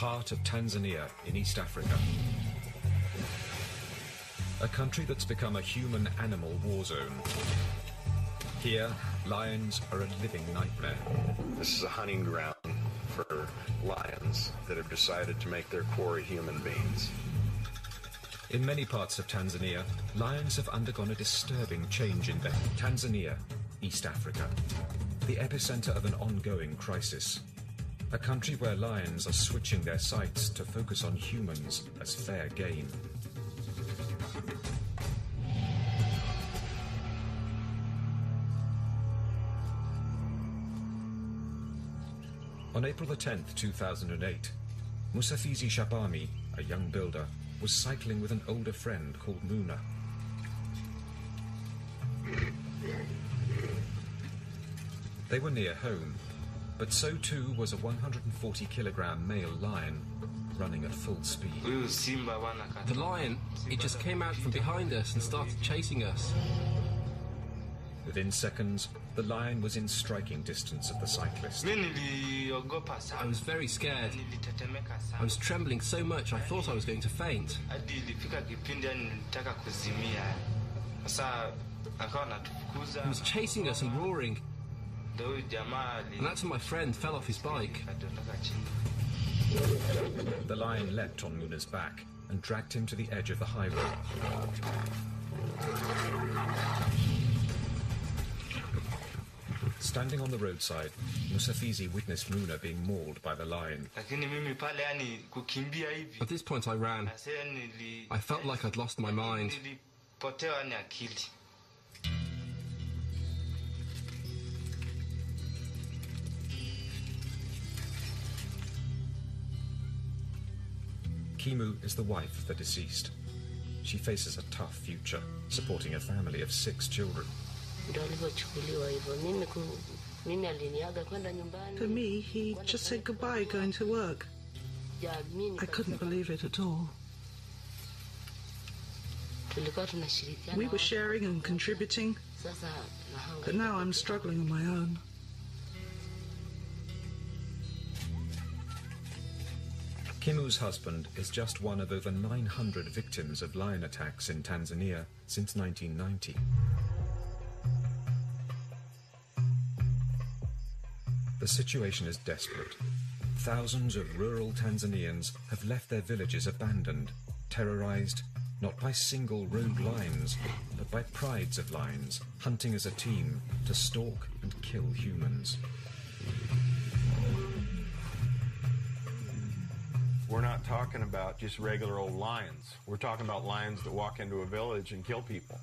heart of Tanzania in East Africa. A country that's become a human-animal war zone. Here, lions are a living nightmare. This is a hunting ground for lions that have decided to make their quarry human beings. In many parts of Tanzania, lions have undergone a disturbing change in Tanzania, East Africa, the epicenter of an ongoing crisis. A country where lions are switching their sights to focus on humans as fair game. On April the 10th, 2008, Musafizi Shabami, a young builder, was cycling with an older friend called Muna. They were near home, but so too was a 140-kilogram male lion running at full speed. The lion, it just came out from behind us and started chasing us. Within seconds, the lion was in striking distance of the cyclist. I was very scared. I was trembling so much I thought I was going to faint. He was chasing us and roaring. And that's when my friend fell off his bike. The lion leapt on Muna's back and dragged him to the edge of the highway. Standing on the roadside, Musafizi witnessed Muna being mauled by the lion. At this point I ran. I felt like I'd lost my mind. Kimu is the wife of the deceased. She faces a tough future, supporting a family of 6 children. For me, he just said goodbye going to work. I couldn't believe it at all. We were sharing and contributing, but now I'm struggling on my own. Kimu's husband is just one of over 900 victims of lion attacks in Tanzania since 1990. The situation is desperate. Thousands of rural Tanzanians have left their villages abandoned, terrorized not by single rogue lions, but by prides of lions, hunting as a team to stalk and kill humans. We're not talking about just regular old lions. We're talking about lions that walk into a village and kill people.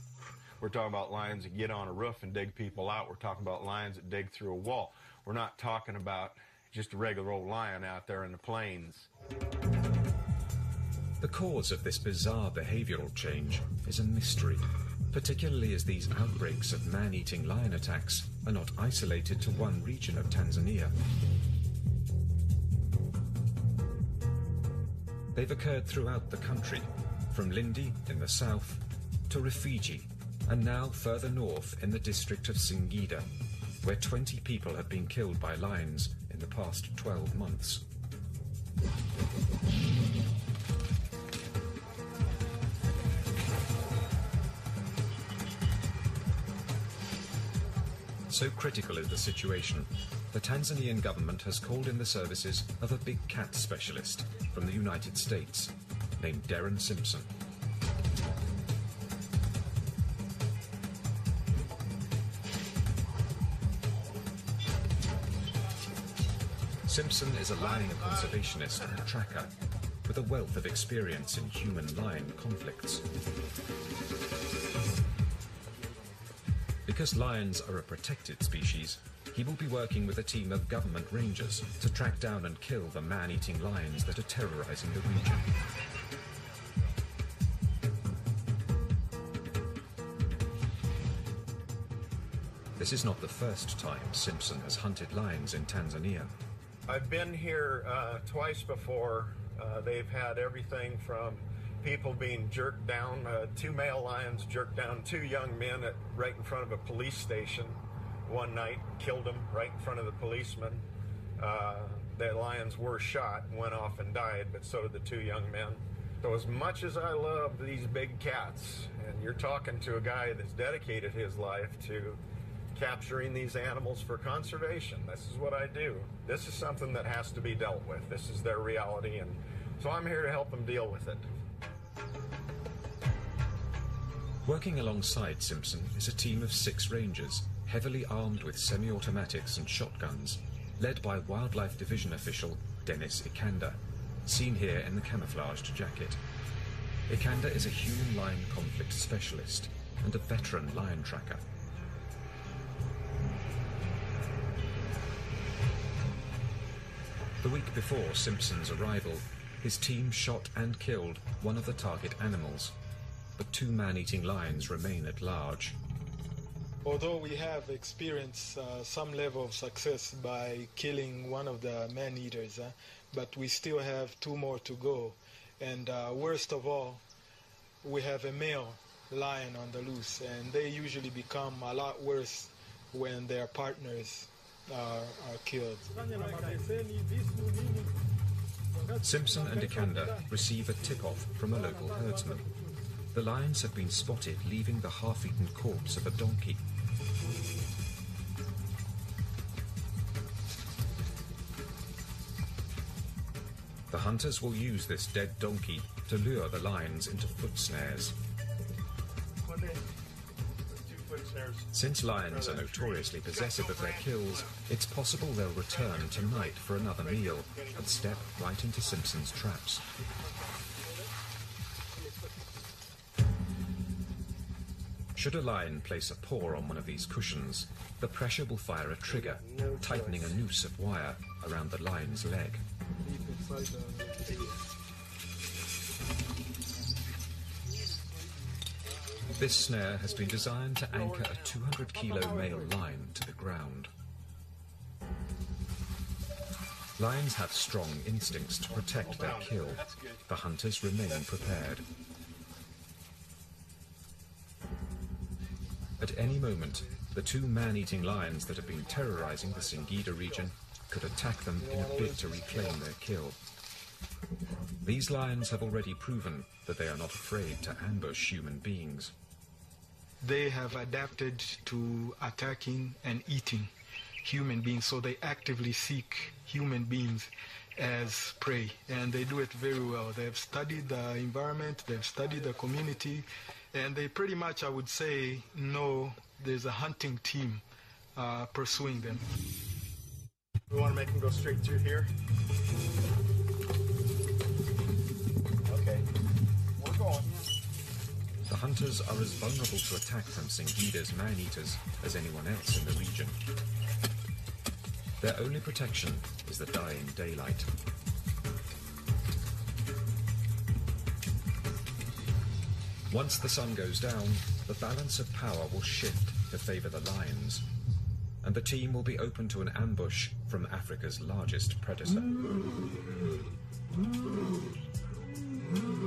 We're talking about lions that get on a roof and dig people out. We're talking about lions that dig through a wall. We're not talking about just a regular old lion out there in the plains. The cause of this bizarre behavioral change is a mystery, particularly as these outbreaks of man-eating lion attacks are not isolated to one region of Tanzania. They've occurred throughout the country, from Lindi in the south to Rufiji, and now further north in the district of Singida, where 20 people have been killed by lions in the past 12 months. So critical is the situation, the Tanzanian government has called in the services of a big cat specialist from the United States, named Darren Simpson. Simpson is a lion conservationist and tracker with a wealth of experience in human-lion conflicts. Because lions are a protected species, he will be working with a team of government rangers to track down and kill the man-eating lions that are terrorizing the region. This is not the first time Simpson has hunted lions in Tanzania. I've been here twice before. They've had everything from people being jerked down, 2 male lions jerked down 2 young men right in front of a police station one night, killed them right in front of the policeman. The lions were shot and went off and died, but so did the 2 young men. So as much as I love these big cats, and you're talking to a guy that's dedicated his life to capturing these animals for conservation, this is what I do. This is something that has to be dealt with. This is their reality, and so I'm here to help them deal with it. Working alongside Simpson is a team of 6 rangers, heavily armed with semi-automatics and shotguns, led by Wildlife Division official Dennis Ikanda, seen here in the camouflaged jacket. Ikanda is a human lion conflict specialist and a veteran lion tracker. The week before Simpson's arrival, his team shot and killed one of the target animals, but 2 man-eating lions remain at large. Although we have experienced some level of success by killing one of the man-eaters, but we still have 2 more to go. And worst of all, we have a male lion on the loose, and they usually become a lot worse when their partners are killed. Simpson and Ikanda receive a tip-off from a local herdsman. The lions have been spotted leaving the half-eaten corpse of a donkey. The hunters will use this dead donkey to lure the lions into foot snares. Since lions are notoriously possessive of their kills, it's possible they'll return tonight for another meal and step right into Simpson's traps. Should a lion place a paw on one of these cushions, the pressure will fire a trigger, tightening a noose of wire around the lion's leg. This snare has been designed to anchor a 200-kilo male lion to the ground. Lions have strong instincts to protect their kill. The hunters remain prepared. At any moment, the 2 man-eating lions that have been terrorizing the Singida region could attack them in a bid to reclaim their kill. These lions have already proven that they are not afraid to ambush human beings. They have adapted to attacking and eating human beings, so they actively seek human beings as prey, and they do it very well. They have studied the environment, they've studied the community, and they pretty much, I would say, know there's a hunting team pursuing them. We want to make them go straight through here. Okay, we're going. The hunters are as vulnerable to attack from Singida's man-eaters as anyone else in the region. Their only protection is the dying daylight. Once the sun goes down, the balance of power will shift to favor the lions, and the team will be open to an ambush from Africa's largest predator.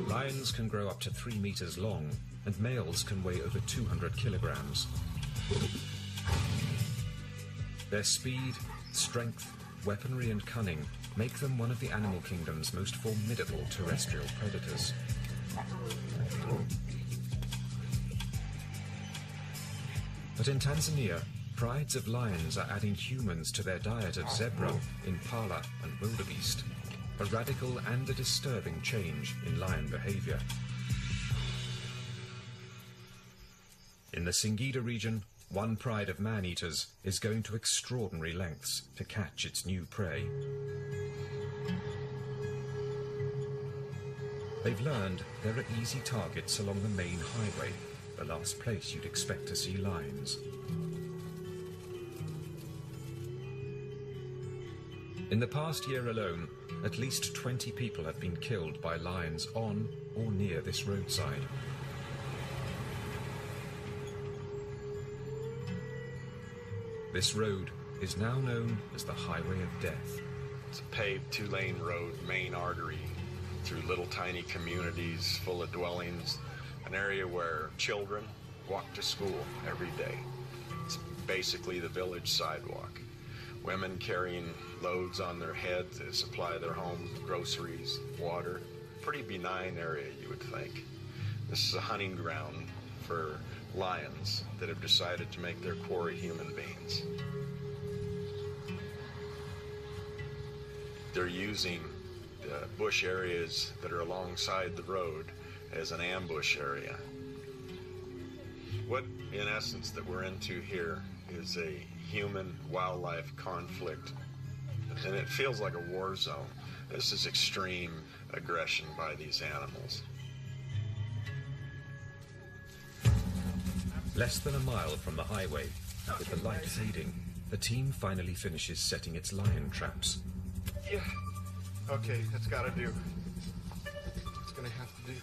Lions can grow up to 3 meters long, and males can weigh over 200 kilograms. Their speed, strength, weaponry and cunning make them one of the animal kingdom's most formidable terrestrial predators. But in Tanzania, prides of lions are adding humans to their diet of zebra, impala and wildebeest, a radical and a disturbing change in lion behavior. In the Singida region, one pride of man-eaters is going to extraordinary lengths to catch its new prey. They've learned there are easy targets along the main highway, the last place you'd expect to see lions. In the past year alone, at least 20 people have been killed by lions on or near this roadside. This road is now known as the Highway of Death. It's a paved 2-lane road, main artery, through little tiny communities full of dwellings, an area where children walk to school every day. It's basically the village sidewalk. Women carrying loads on their head to supply their home, groceries, water. Pretty benign area, you would think. This is a hunting ground for lions that have decided to make their quarry human beings. They're using the bush areas that are alongside the road as an ambush area. What, in essence, that we're into here is a human-wildlife conflict, and it feels like a war zone. This is extreme aggression by these animals. Less than a mile from the highway, with the light fading, the team finally finishes setting its lion traps. Yeah. Okay, that's gotta do. It's gonna have to do.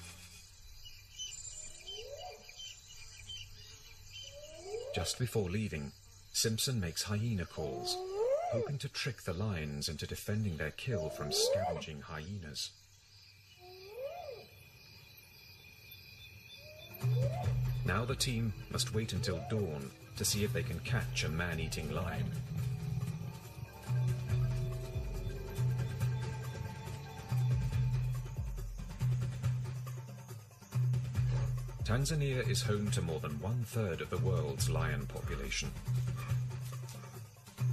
Just before leaving, Simpson makes hyena calls, hoping to trick the lions into defending their kill from scavenging hyenas. Now the team must wait until dawn to see if they can catch a man-eating lion. Tanzania is home to more than 1/3 of the world's lion population.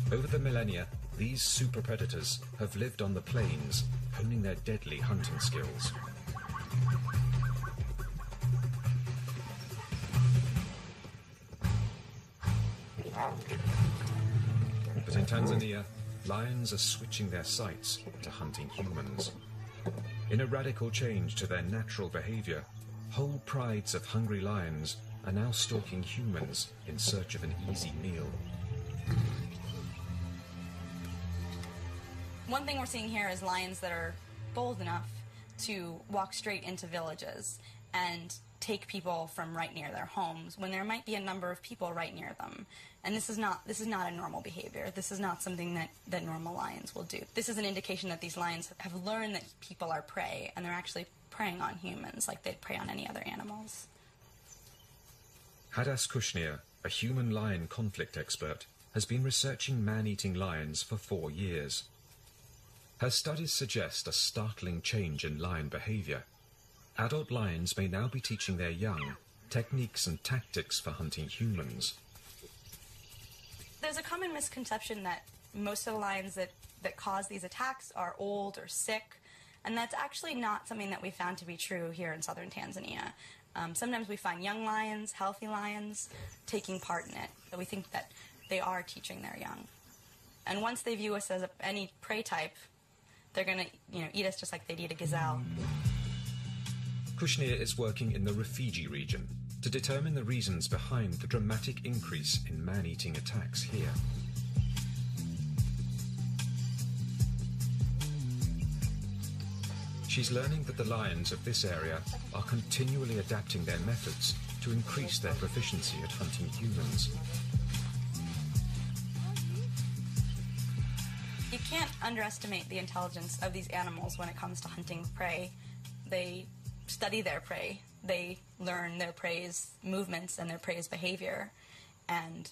Over the millennia, these super predators have lived on the plains, honing their deadly hunting skills. But in Tanzania, lions are switching their sights to hunting humans. In a radical change to their natural behavior, whole prides of hungry lions are now stalking humans in search of an easy meal. One thing we're seeing here is lions that are bold enough to walk straight into villages and take people from right near their homes when there might be a number of people right near them. And this is not a normal behavior. This is not something that normal lions will do. This is an indication that these lions have learned that people are prey, and they're actually preying on humans like they'd prey on any other animals. Hadas Kushnir, a human-lion conflict expert, has been researching man-eating lions for 4 years. Her studies suggest a startling change in lion behavior. Adult lions may now be teaching their young techniques and tactics for hunting humans. There's a common misconception that most of the lions that cause these attacks are old or sick, and that's actually not something that we found to be true here in southern Tanzania. Sometimes we find young lions, healthy lions, taking part in it. So we think that they are teaching their young. And once they view us as any prey type, they're going to eat us just like they'd eat a gazelle. Kushnir is working in the Rufiji region to determine the reasons behind the dramatic increase in man-eating attacks here. She's learning that the lions of this area are continually adapting their methods to increase their proficiency at hunting humans. You can't underestimate the intelligence of these animals when it comes to hunting prey. They study their prey. They learn their prey's movements and their prey's behavior, and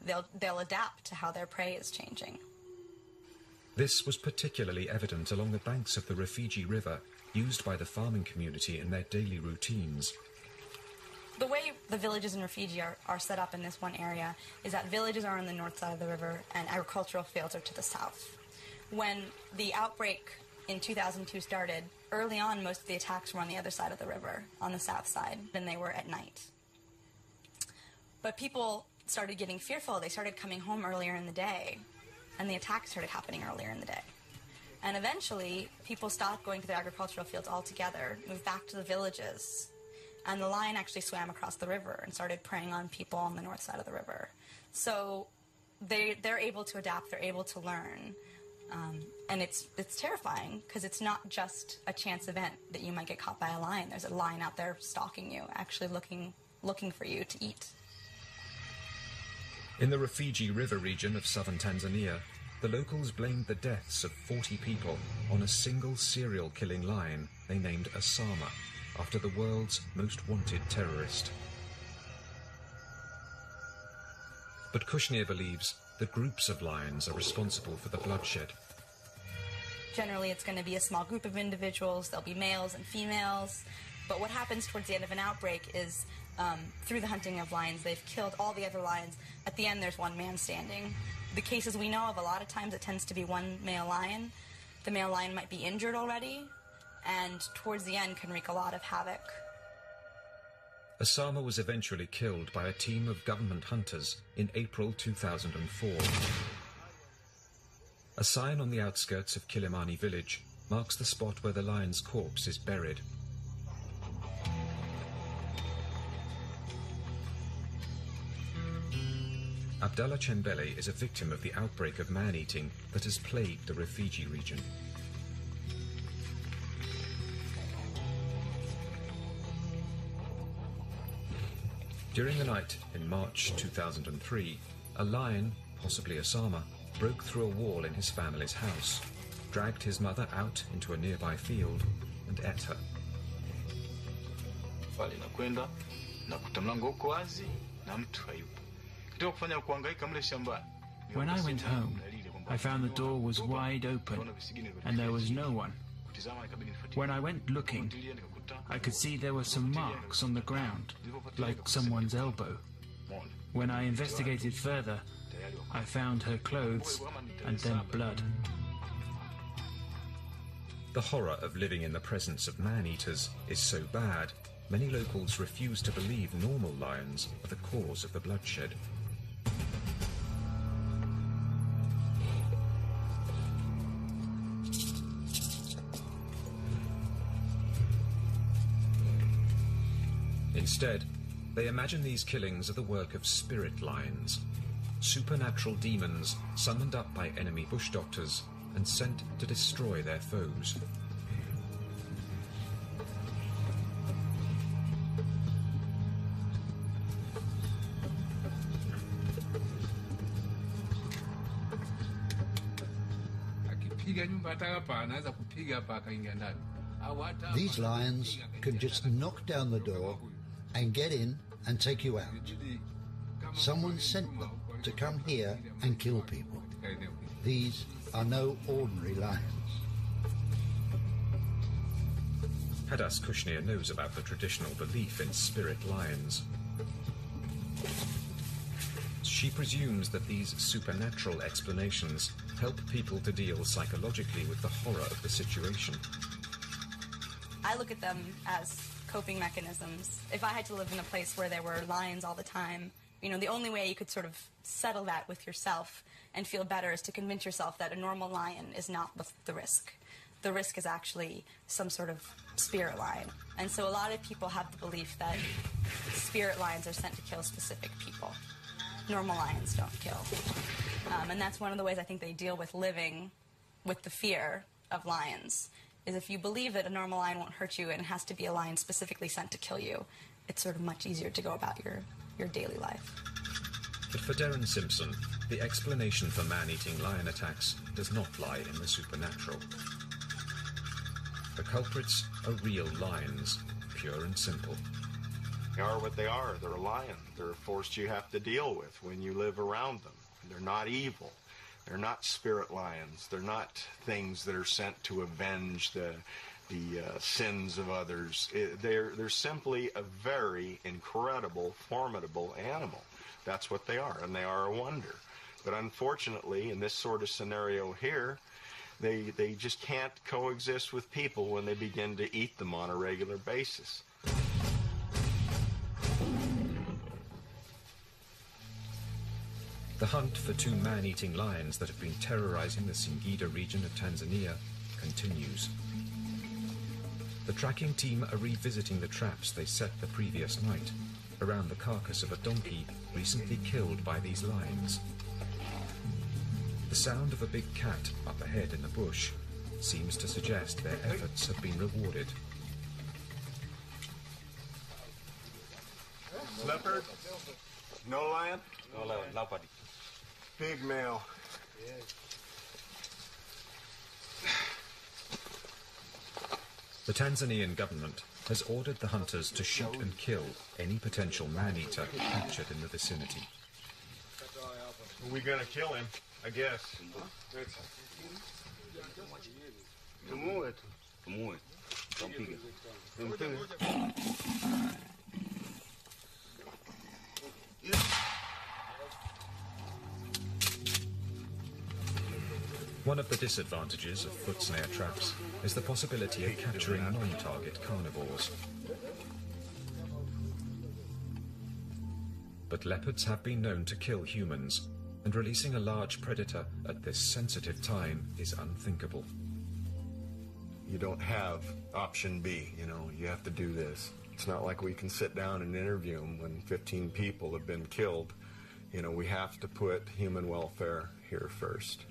they'll adapt to how their prey is changing. This was particularly evident along the banks of the Rufiji River, used by the farming community in their daily routines. The way the villages in Rufiji are set up in this one area is that villages are on the north side of the river and agricultural fields are to the south. When the outbreak in 2002 started, early on most of the attacks were on the other side of the river, on the south side, than they were at night. But people started getting fearful. They started coming home earlier in the day, and the attacks started happening earlier in the day. And eventually, people stopped going to the agricultural fields altogether, moved back to the villages, and the lion actually swam across the river and started preying on people on the north side of the river. So they're able to adapt, they're able to learn, and it's terrifying because it's not just a chance event that you might get caught by a lion. There's a lion out there stalking you, actually looking for you to eat. In the Rufiji River region of southern Tanzania, the locals blamed the deaths of 40 people on a single serial-killing lion they named Osama, after the world's most wanted terrorist. But Kushnir believes the groups of lions are responsible for the bloodshed. Generally, it's going to be a small group of individuals. There'll be males and females. But what happens towards the end of an outbreak is, through the hunting of lions, they've killed all the other lions. At the end, there's one man standing. The cases we know of, a lot of times it tends to be one male lion. The male lion might be injured already, and towards the end can wreak a lot of havoc. Osama was eventually killed by a team of government hunters in April 2004. A sign on the outskirts of Kilimani village marks the spot where the lion's corpse is buried. Abdallah Chembele is a victim of the outbreak of man-eating that has plagued the Rufiji region. During the night in March 2003, a lion, possibly Osama, broke through a wall in his family's house, dragged his mother out into a nearby field, and ate her. When I went home, I found the door was wide open and there was no one. When I went looking, I could see there were some marks on the ground, like someone's elbow. When I investigated further, I found her clothes and then blood. The horror of living in the presence of man-eaters is so bad, many locals refuse to believe normal lions are the cause of the bloodshed. Instead, they imagine these killings are the work of spirit lions, supernatural demons summoned up by enemy bush doctors and sent to destroy their foes. These lions can just knock down the door and get in and take you out. Someone sent them to come here and kill people. These are no ordinary lions. Hadas Kushnir knows about the traditional belief in spirit lions. She presumes that these supernatural explanations help people to deal psychologically with the horror of the situation. I look at them as coping mechanisms. If I had to live in a place where there were lions all the time, you know, the only way you could sort of settle that with yourself and feel better is to convince yourself that a normal lion is not the risk. The risk is actually some sort of spirit lion. And so a lot of people have the belief that spirit lions are sent to kill specific people. Normal lions don't kill. And that's one of the ways I think they deal with living with the fear of lions, is if you believe that a normal lion won't hurt you and it has to be a lion specifically sent to kill you, it's sort of much easier to go about your daily life. But for Darren Simpson, the explanation for man-eating lion attacks does not lie in the supernatural. The culprits are real lions, pure and simple. They are what they are. They're a lion. They're a force you have to deal with when you live around them. They're not evil. They're not spirit lions. They're not things that are sent to avenge the sins of others. They're simply a very incredible, formidable animal. That's what they are, and they are a wonder. But unfortunately, in this sort of scenario here, they just can't coexist with people when they begin to eat them on a regular basis. The hunt for two man-eating lions that have been terrorizing the Singida region of Tanzania continues. The tracking team are revisiting the traps they set the previous night around the carcass of a donkey recently killed by these lions. The sound of a big cat up ahead in the bush seems to suggest their efforts have been rewarded. Leopard? No lion? No lion, nobody. Big male. The Tanzanian government has ordered the hunters to shoot and kill any potential man-eater captured in the vicinity. We're gonna kill him, I guess. One of the disadvantages of foot snare traps is the possibility of capturing non-target carnivores. But leopards have been known to kill humans, and releasing a large predator at this sensitive time is unthinkable. You don't have option B, you have to do this. It's not like we can sit down and interview them when 15 people have been killed. We have to put human welfare here first.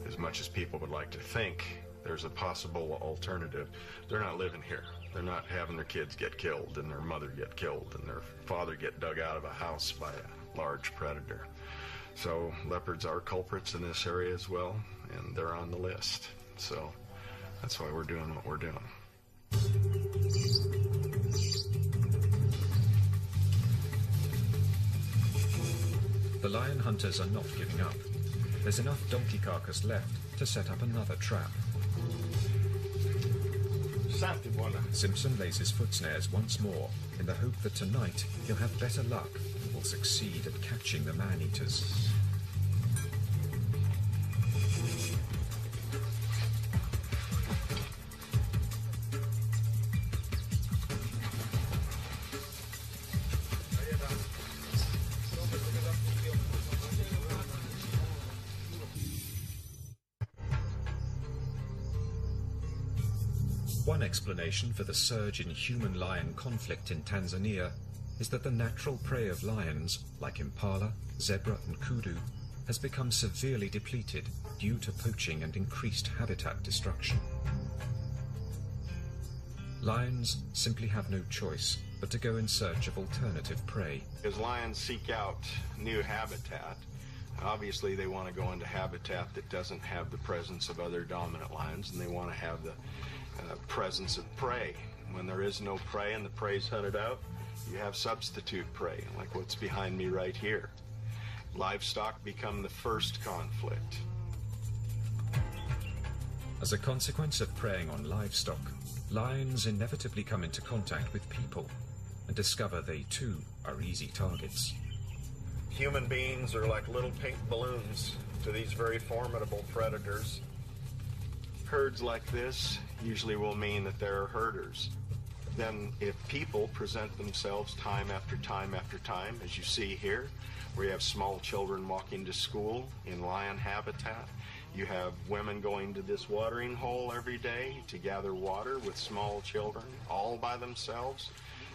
As much as people would like to think there's a possible alternative, they're not living here. They're not having their kids get killed and their mother get killed and their father get dug out of a house by a large predator. So leopards are culprits in this area as well, and they're on the list. So that's why we're doing what we're doing. The lion hunters are not giving up. There's enough donkey carcass left to set up another trap. Simpson lays his foot snares once more in the hope that tonight he'll have better luck and will succeed at catching the man-eaters. One explanation for the surge in human-lion conflict in Tanzania is that the natural prey of lions, like impala, zebra and kudu, has become severely depleted due to poaching and increased habitat destruction. Lions simply have no choice but to go in search of alternative prey. As lions seek out new habitat, obviously they want to go into habitat that doesn't have the presence of other dominant lions, and they want to have the presence of prey. When there is no prey and the prey's hunted out, you have substitute prey, like what's behind me right here. Livestock become the first conflict. As a consequence of preying on livestock, lions inevitably come into contact with people and discover they too are easy targets. Human beings are like little pink balloons to these very formidable predators. Herds like this usually will mean that there are herders. Then if people present themselves time after time after time, as you see here, where you have small children walking to school in lion habitat, you have women going to this watering hole every day to gather water with small children, all by themselves,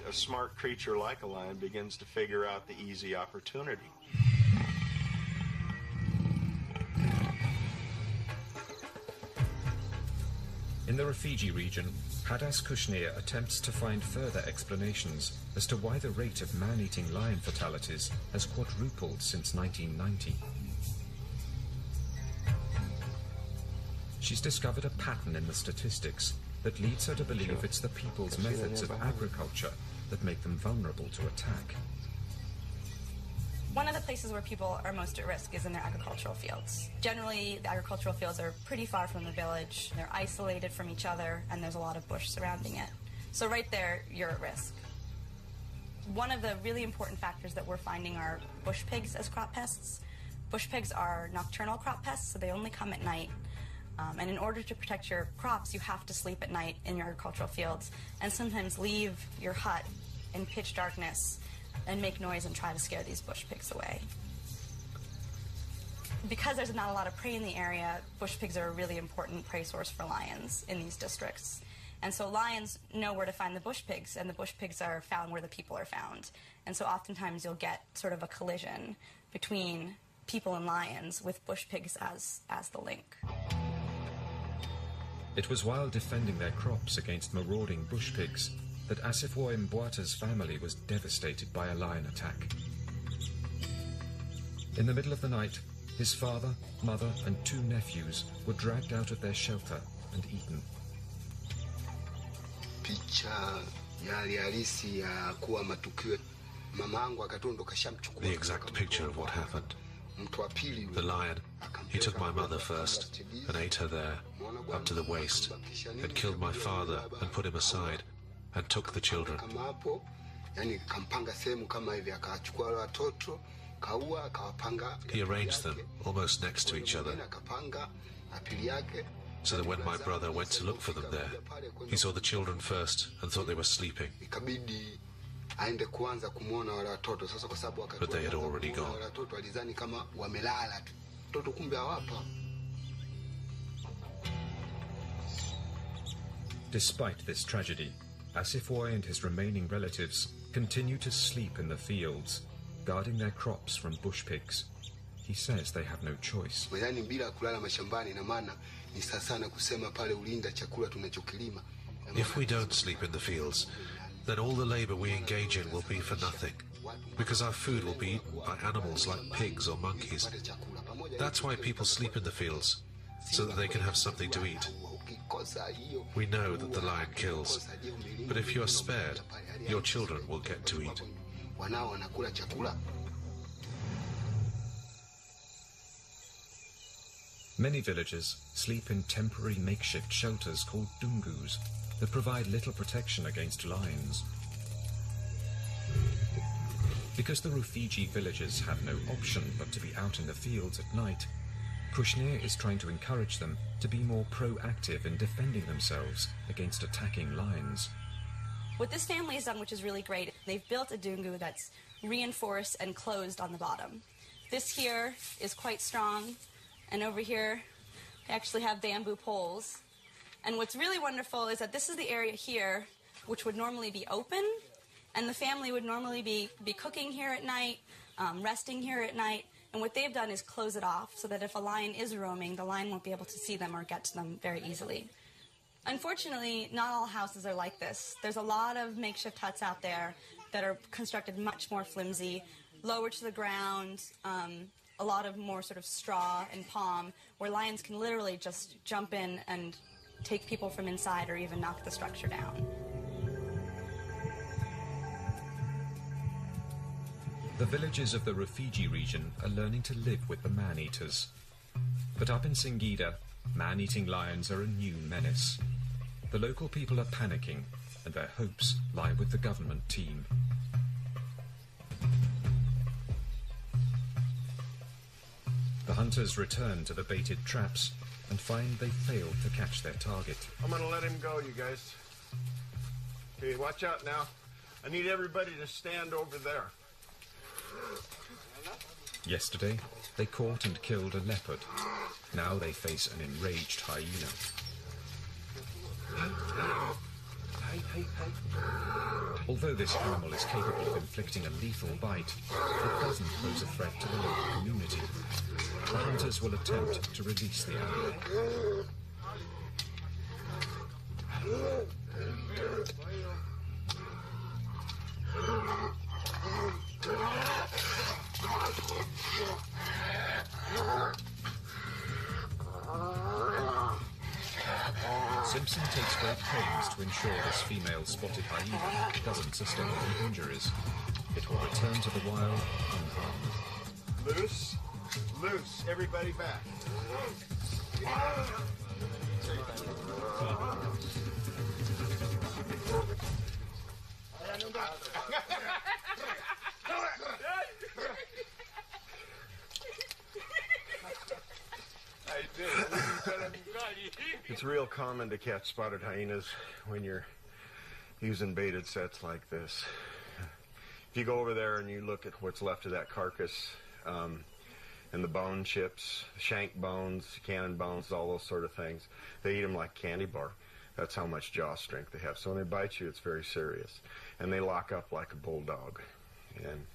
a smart creature like a lion begins to figure out the easy opportunity. In the Rufiji region, Hadas Kushnir attempts to find further explanations as to why the rate of man-eating lion fatalities has quadrupled since 1990. She's discovered a pattern in the statistics that leads her to believe it's the people's methods of agriculture that make them vulnerable to attack. One of the places where people are most at risk is in their agricultural fields. Generally, the agricultural fields are pretty far from the village. They're isolated from each other, and there's a lot of bush surrounding it. So right there, you're at risk. One of the really important factors that we're finding are bush pigs as crop pests. Bush pigs are nocturnal crop pests, so they only come at night. And in order to protect your crops, you have to sleep at night in your agricultural fields, and sometimes leave your hut in pitch darkness and make noise and try to scare these bush pigs away. Because there's not a lot of prey in the area, bush pigs are a really important prey source for lions in these districts. And so lions know where to find the bush pigs, and the bush pigs are found where the people are found. And so oftentimes you'll get sort of a collision between people and lions with bush pigs as the link. It was while defending their crops against marauding bush pigs that Asifwo Mbwata's family was devastated by a lion attack. In the middle of the night, his father, mother, and 2 nephews were dragged out of their shelter and eaten. Picha ya hali halisi ya kuwa matukio The exact picture of what happened. The lion, he took my mother first and ate her there, up to the waist, and killed my father and put him aside, and took the children. He arranged them almost next to each other, so that when my brother went to look for them there, he saw the children first and thought they were sleeping. But they had already gone. Despite this tragedy, Asifoy and his remaining relatives continue to sleep in the fields, guarding their crops from bush pigs. He says they have no choice. If we don't sleep in the fields, then all the labor we engage in will be for nothing, because our food will be eaten by animals like pigs or monkeys. That's why people sleep in the fields, so that they can have something to eat. We know that the lion kills, but if you are spared, your children will get to eat. Many villagers sleep in temporary makeshift shelters called dungus that provide little protection against lions. Because the Rufiji villagers have no option but to be out in the fields at night, Kushnir is trying to encourage them to be more proactive in defending themselves against attacking lions. What this family has done, which is really great, they've built a dungu that's reinforced and closed on the bottom. This here is quite strong, and over here they actually have bamboo poles. And what's really wonderful is that this is the area here which would normally be open, and the family would normally be cooking here at night, resting here at night, and what they've done is close it off so that if a lion is roaming, the lion won't be able to see them or get to them very easily. Unfortunately, not all houses are like this. There's a lot of makeshift huts out there that are constructed much more flimsy, lower to the ground, a lot of more sort of straw and palm, where lions can literally just jump in and take people from inside or even knock the structure down. The villages of the Rufiji region are learning to live with the man-eaters. But up in Singida, man-eating lions are a new menace. The local people are panicking, and their hopes lie with the government team. The hunters return to the baited traps and find they failed to catch their target. I'm gonna let him go, you guys. Okay, watch out now. I need everybody to stand over there. Yesterday, they caught and killed a leopard. Now they face an enraged hyena. Although this animal is capable of inflicting a lethal bite, it doesn't pose a threat to the local community. The hunters will attempt to release the animal. Simpson takes great pains to ensure this female spotted hyena doesn't sustain any injuries. It will return to the wild unharmed. Loose, loose, everybody back. It's real common to catch spotted hyenas when you're using baited sets like this. If you go over there and you look at what's left of that carcass, and the bone chips, shank bones, cannon bones, all those sort of things, they eat them like candy bar. That's how much jaw strength they have. So when they bite you, it's very serious. And they lock up like a bulldog. And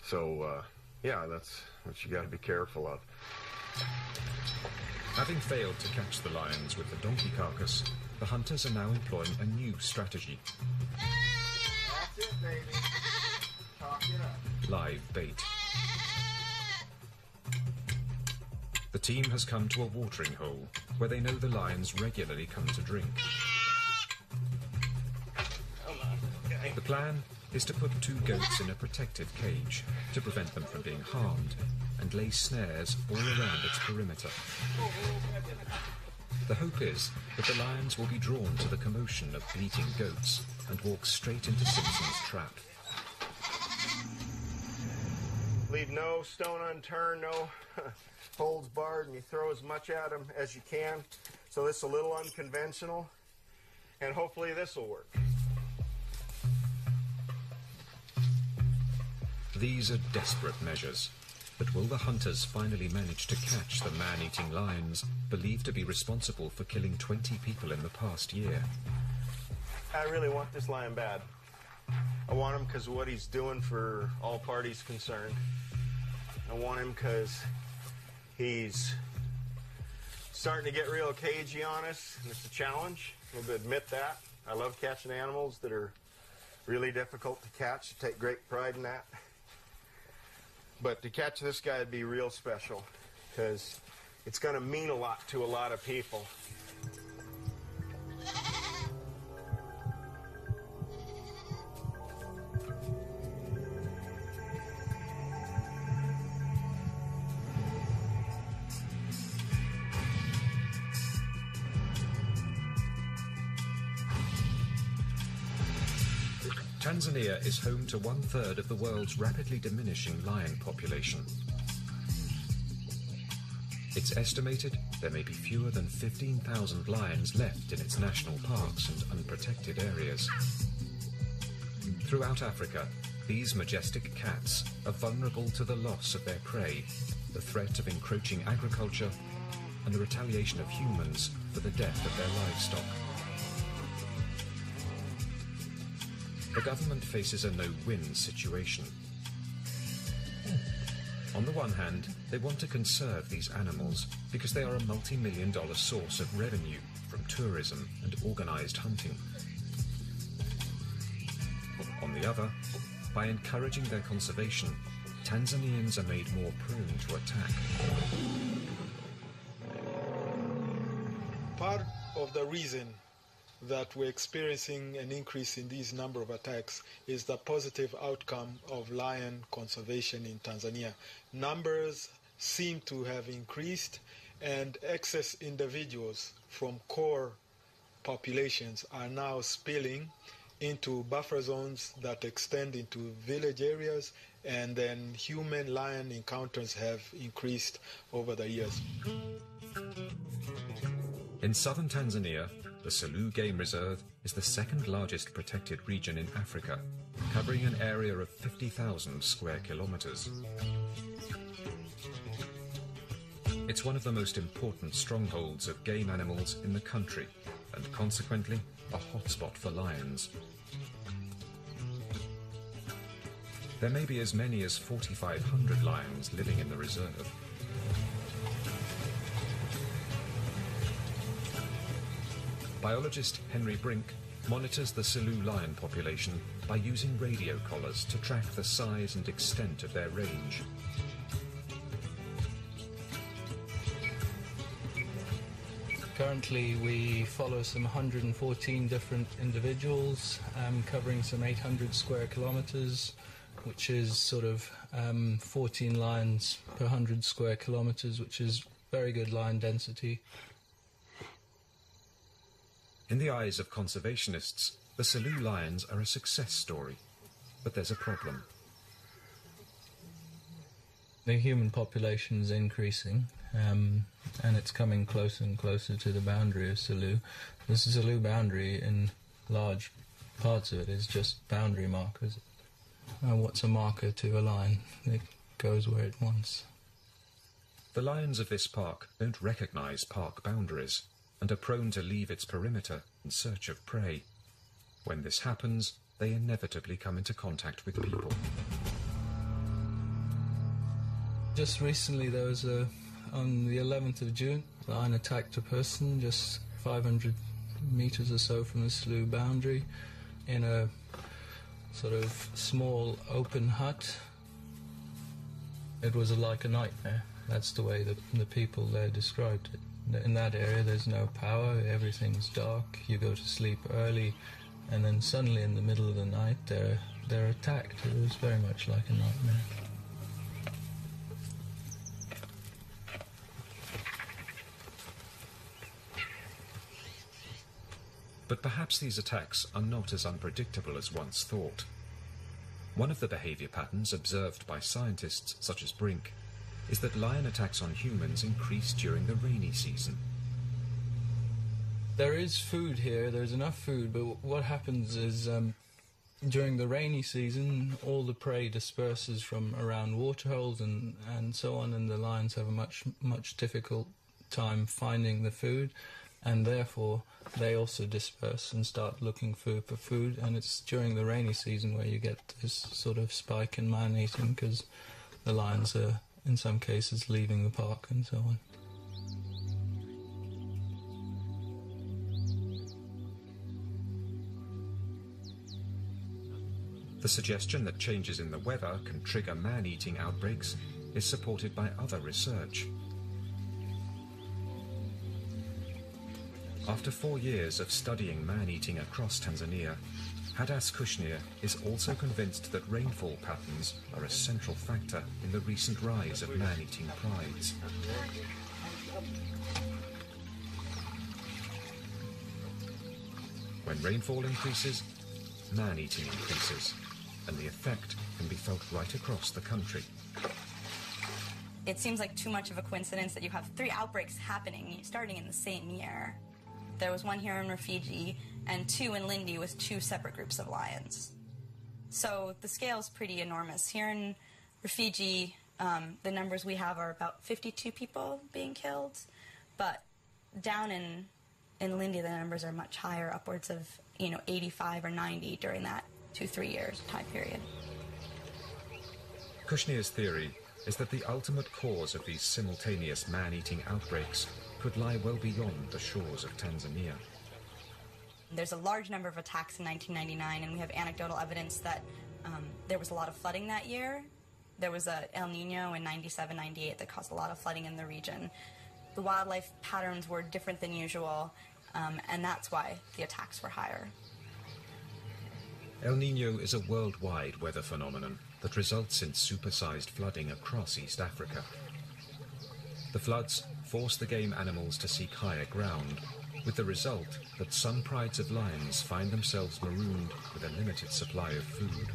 so, yeah, that's what you got to be careful of. Having failed to catch the lions with the donkey carcass, the hunters are now employing a new strategy. That's it, baby. Talk it up. Live bait. The team has come to a watering hole where they know the lions regularly come to drink. The plan is to put 2 goats in a protected cage to prevent them from being harmed and lay snares all around its perimeter. The hope is that the lions will be drawn to the commotion of bleating goats and walk straight into Simpson's trap. Leave no stone unturned, no holds barred, and you throw as much at them as you can. So this is a little unconventional, and hopefully this will work. These are desperate measures, but will the hunters finally manage to catch the man-eating lions believed to be responsible for killing 20 people in the past year? I really want this lion bad. I want him because of what he's doing for all parties concerned. I want him because he's starting to get real cagey on us, and it's a challenge. I'll admit that. I love catching animals that are really difficult to catch. I take great pride in that. But to catch this guy would be real special because it's going to mean a lot to a lot of people. Tanzania is home to 1/3 of the world's rapidly diminishing lion population. It's estimated there may be fewer than 15,000 lions left in its national parks and unprotected areas. Throughout Africa, these majestic cats are vulnerable to the loss of their prey, the threat of encroaching agriculture, and the retaliation of humans for the death of their livestock. The government faces a no-win situation. On the one hand, they want to conserve these animals because they are a multi-million-dollar source of revenue from tourism and organized hunting. On the other, by encouraging their conservation, Tanzanians are made more prone to attack. Part of the reason that we're experiencing an increase in these number of attacks is the positive outcome of lion conservation in Tanzania. Numbers seem to have increased, and excess individuals from core populations are now spilling into buffer zones that extend into village areas, and then human-lion encounters have increased over the years. In southern Tanzania, the Selous Game Reserve is the second largest protected region in Africa, covering an area of 50,000 square kilometers. It's one of the most important strongholds of game animals in the country, and consequently, a hotspot for lions. There may be as many as 4,500 lions living in the reserve. Biologist Henry Brink monitors the Selous lion population by using radio collars to track the size and extent of their range. Currently we follow some 114 different individuals, covering some 800 square kilometers, which is sort of 14 lions per 100 square kilometers, which is very good lion density. In the eyes of conservationists, the Selous lions are a success story, but there's a problem. The human population is increasing, and it's coming closer and closer to the boundary of Selous. The Selous boundary, in large parts of it, is just boundary markers. What's a marker to a lion? It goes where it wants. The lions of this park don't recognize park boundaries and are prone to leave its perimeter in search of prey. When this happens, they inevitably come into contact with people. Just recently there was on the 11th of June, a lion attacked a person just 500 meters or so from the Selous boundary in a sort of small open hut. It was like a nightmare. That's the way that the people there described it. In that area there's no power, everything's dark, you go to sleep early, and then suddenly in the middle of the night they're attacked. It was very much like a nightmare. But perhaps these attacks are not as unpredictable as once thought. One of the behavior patterns observed by scientists such as Brink is that lion attacks on humans increase during the rainy season. There is food here, there's enough food, but what happens is during the rainy season all the prey disperses from around waterholes and so on, and the lions have a much difficult time finding the food, and therefore they also disperse and start looking for food, and it's during the rainy season where you get this sort of spike in man-eating, because the lions are in some cases leaving the park and so on. The suggestion that changes in the weather can trigger man-eating outbreaks is supported by other research. After 4 years of studying man-eating across Tanzania, Hadas Kushnir is also convinced that rainfall patterns are a central factor in the recent rise of man-eating prides. When rainfall increases, man-eating increases, and the effect can be felt right across the country. It seems like too much of a coincidence that you have 3 outbreaks happening starting in the same year. There was 1 here in Rufiji and 2 in Lindi with 2 separate groups of lions. So the scale's pretty enormous. Here in Rufiji, the numbers we have are about 52 people being killed, but down in Lindi the numbers are much higher, upwards of 85 or 90 during that 2-3 years time period. Kushnir's theory is that the ultimate cause of these simultaneous man-eating outbreaks could lie well beyond the shores of Tanzania. There's a large number of attacks in 1999, and we have anecdotal evidence that there was a lot of flooding that year. There was a El Nino in 97, 98 that caused a lot of flooding in the region. The wildlife patterns were different than usual, and that's why the attacks were higher. El Nino is a worldwide weather phenomenon that results in supersized flooding across East Africa. The floods force the game animals to seek higher ground, with the result that some prides of lions find themselves marooned with a limited supply of food.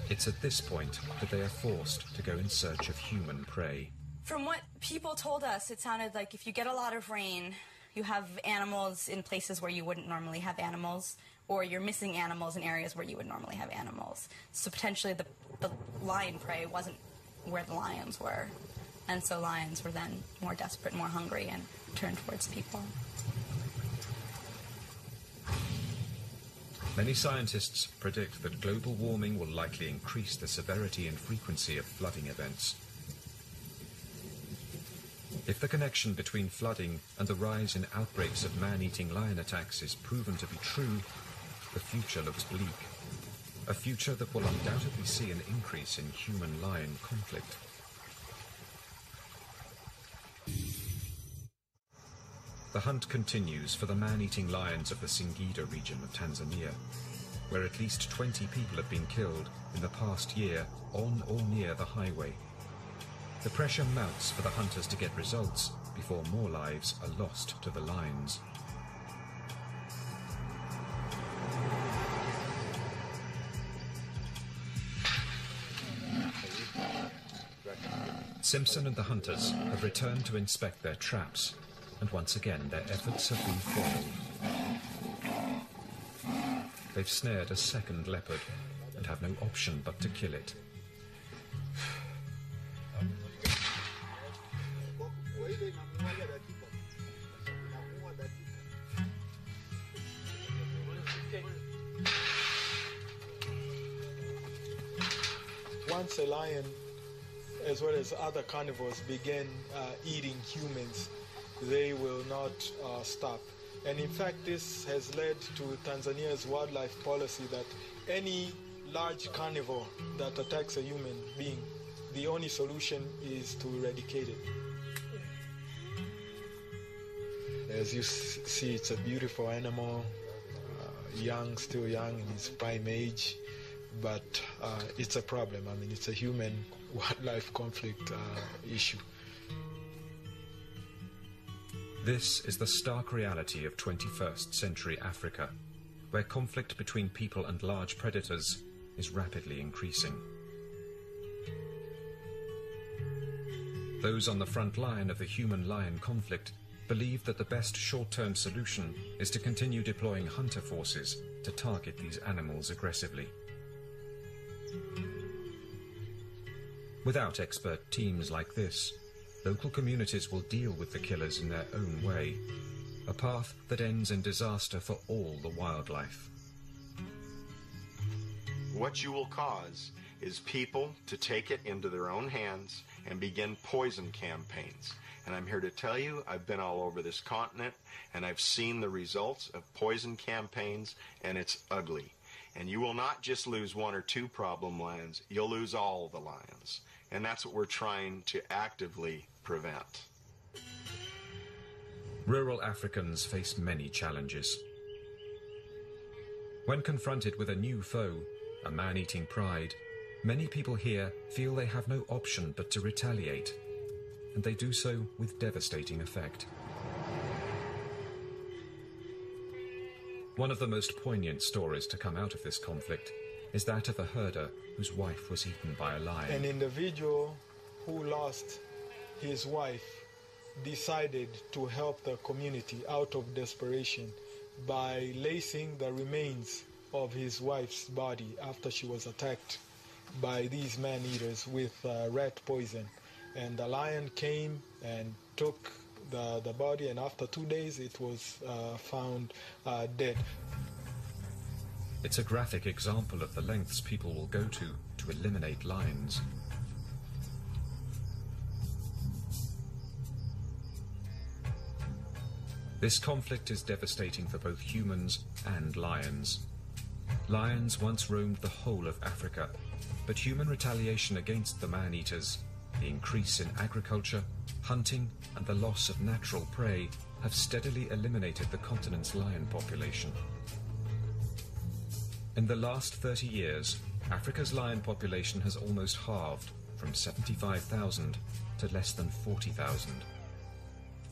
It's at this point that they are forced to go in search of human prey. From what people told us, it sounded like if you get a lot of rain, you have animals in places where you wouldn't normally have animals, or you're missing animals in areas where you would normally have animals. So potentially the lion prey wasn't where the lions were. And so lions were then more desperate, more hungry, and turned towards people. Many scientists predict that global warming will likely increase the severity and frequency of flooding events. If the connection between flooding and the rise in outbreaks of man-eating lion attacks is proven to be true, the future looks bleak. A future that will undoubtedly see an increase in human-lion conflict. The hunt continues for the man-eating lions of the Singida region of Tanzania, where at least 20 people have been killed in the past year on or near the highway. The pressure mounts for the hunters to get results before more lives are lost to the lions. Simpson and the hunters have returned to inspect their traps, and once again their efforts have been foiled. They've snared a second leopard and have no option but to kill it. Once a lion, as well as other carnivores, begin eating humans, they will not stop. And in fact, this has led to Tanzania's wildlife policy that any large carnivore that attacks a human being, the only solution is to eradicate it. As you see, it's a beautiful animal. young, still young in his prime age, but it's a problem. I mean, it's a human-wildlife conflict issue. This is the stark reality of 21st century Africa, where conflict between people and large predators is rapidly increasing. Those on the front line of the human-lion conflict believe that the best short-term solution is to continue deploying hunter forces to target these animals aggressively. Without expert teams like this, local communities will deal with the killers in their own way, a path that ends in disaster for all the wildlife. What you will cause is people to take it into their own hands and begin poison campaigns. And I'm here to tell you, I've been all over this continent, and I've seen the results of poison campaigns, and it's ugly. And you will not just lose one or two problem lions, you'll lose all the lions. And that's what we're trying to actively prevent. Rural Africans face many challenges. When confronted with a new foe, a man-eating pride, many people here feel they have no option but to retaliate, and they do so with devastating effect. One of the most poignant stories to come out of this conflict is that of a herder whose wife was eaten by a lion. An individual who lost his wife decided to help the community out of desperation by lacing the remains of his wife's body after she was attacked by these man-eaters with rat poison. And the lion came and took the body, and after 2 days it was found dead. It's a graphic example of the lengths people will go to eliminate lions. This conflict is devastating for both humans and lions. Lions once roamed the whole of Africa, but human retaliation against the man-eaters, the increase in agriculture, hunting, and the loss of natural prey have steadily eliminated the continent's lion population. In the last 30 years, Africa's lion population has almost halved, from 75,000 to less than 40,000.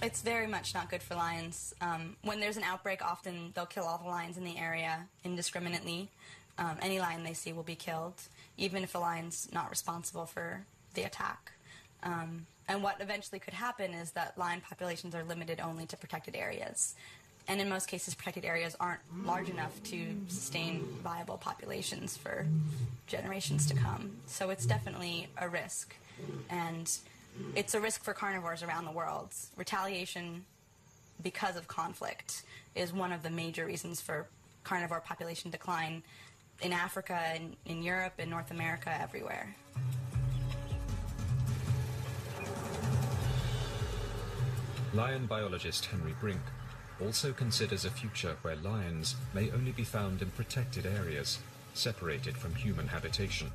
It's very much not good for lions. When there's an outbreak, often they'll kill all the lions in the area indiscriminately. Any lion they see will be killed, even if the lion's not responsible for the attack. And what eventually could happen is that lion populations are limited only to protected areas. And in most cases, protected areas aren't large enough to sustain viable populations for generations to come. So it's definitely a risk. And it's a risk for carnivores around the world. Retaliation because of conflict is one of the major reasons for carnivore population decline in Africa, in Europe, in North America, everywhere. Lion biologist Henry Brink also considers a future where lions may only be found in protected areas, separated from human habitation.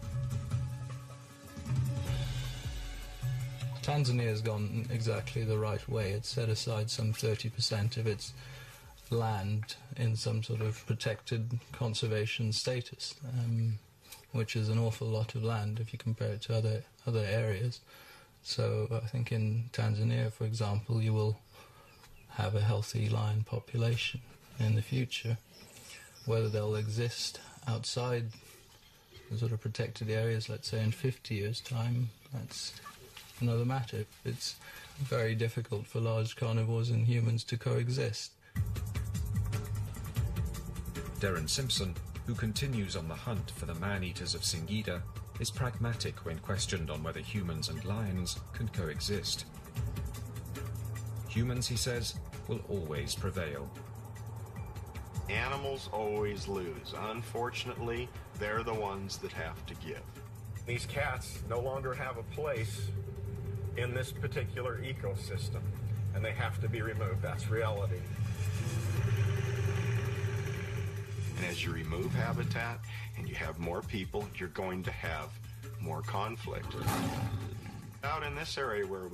Tanzania has gone exactly the right way. It's set aside some 30% of its land in some sort of protected conservation status, which is an awful lot of land if you compare it to other areas. So I think in Tanzania, for example, you will have a healthy lion population in the future. Whether they'll exist outside the sort of protected areas, let's say in 50 years' time, that's another matter. It's very difficult for large carnivores and humans to coexist. Darren Simpson, who continues on the hunt for the man-eaters of Singida, is pragmatic when questioned on whether humans and lions can coexist. Humans, he says, will always prevail. Animals always lose. Unfortunately, they're the ones that have to give. These cats no longer have a place in this particular ecosystem, and they have to be removed. That's reality. And as you remove habitat and you have more people, you're going to have more conflict. Out in this area where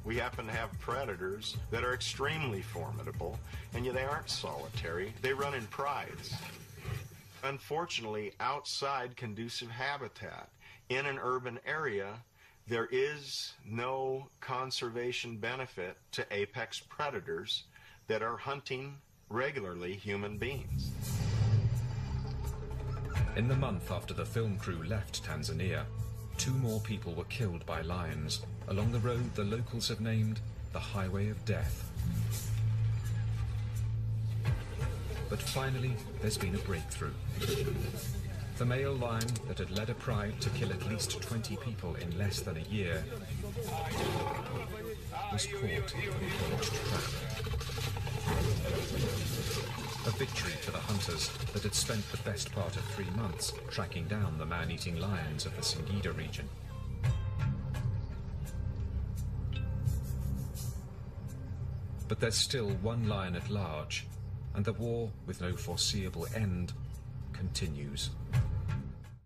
we happen to have predators that are extremely formidable, and they aren't solitary. They run in prides. Unfortunately, outside conducive habitat, in an urban area, there is no conservation benefit to apex predators that are hunting regularly human beings. In the month after the film crew left Tanzania, 2 more people were killed by lions along the road the locals have named the Highway of Death. But finally, there's been a breakthrough. The male lion that had led a pride to kill at least 20 people in less than a year was caught in a botched trap. A victory for the hunters that had spent the best part of 3 months tracking down the man-eating lions of the Singida region. But there's still one lion at large, and the war, with no foreseeable end, continues.